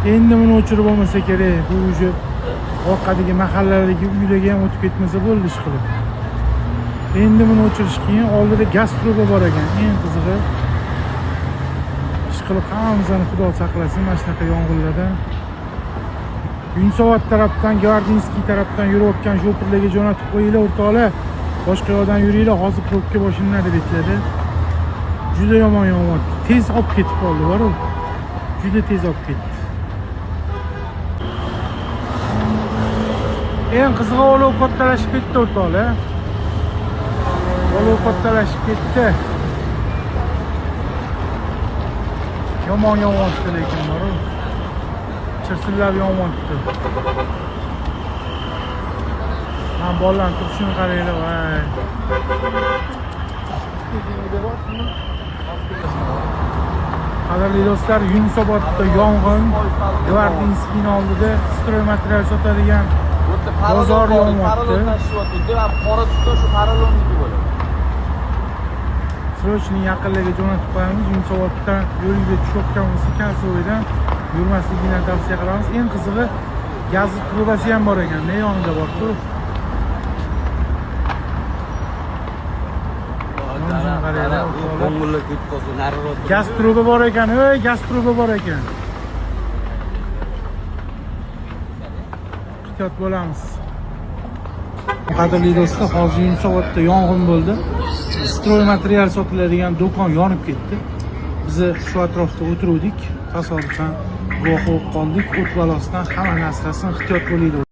Endi buni o'chirib olmasa kerak. Bu уже orqadagi mahallalardagi uylarga ham o'tib ketmasa bo'ldi ishqilib. Endi buni o'chirish qiyin. Oldida gaz truba bor ekan. Eng qizig'i ishqilib hammamizni Xudo saqlasin mana shunaqa yong'inlardan. Yunusobod tarafdan, Gvardinskiy tarafdan yurayotgan shoferlarga jo'natib qo'yinglar o'rtoqlar. Boshqa yoqdan yuringlar, hozir probka boshlanadi betladi. Juda yomon yonyapti. Tez olib ketib qoldi, bor-ku. Juda tez olib ketdi. Eng qizig'i olov kattalashib ketdi o'rtoqlar. Olov kattalashib ketdi. Yomon yonyapti lekin bor-ku. Chirsillab yonyapti. Men bolalarning turishini qaranglar, voy. Qadrli do'stlar, Yunusobodda yong'in, Gvardinskiy oldida stroy material sotadigan bozor yonyapti. Qora tutda shu paralonniki bo'ladi. Srochning yaqinlariga jo'natib qo'yamiz. Yunusoboddan yo'lga tushayotgan bo'lsa, Kansoydan yurmasligini tavsiya qilamiz. Eng qizig'i gaz trubasi ham bor ekan, ne yonida bor-ku. Ko'ngillar ketib qolsa, nariroq. Gaz truba bor ekan, gaz truba bor ekan. Ehtiyot bo'lamiz. Qadrli do'stlar, hozir Yunusobodda yong'in bo'ldi. Stroy material sotiladigan do'kon yonib ketdi. Biz shu atrofda o'tirdik. Tasodifan guvoh bo'lib qoldik. O't balosidan hamma narsasini ehtiyot bo'laylik.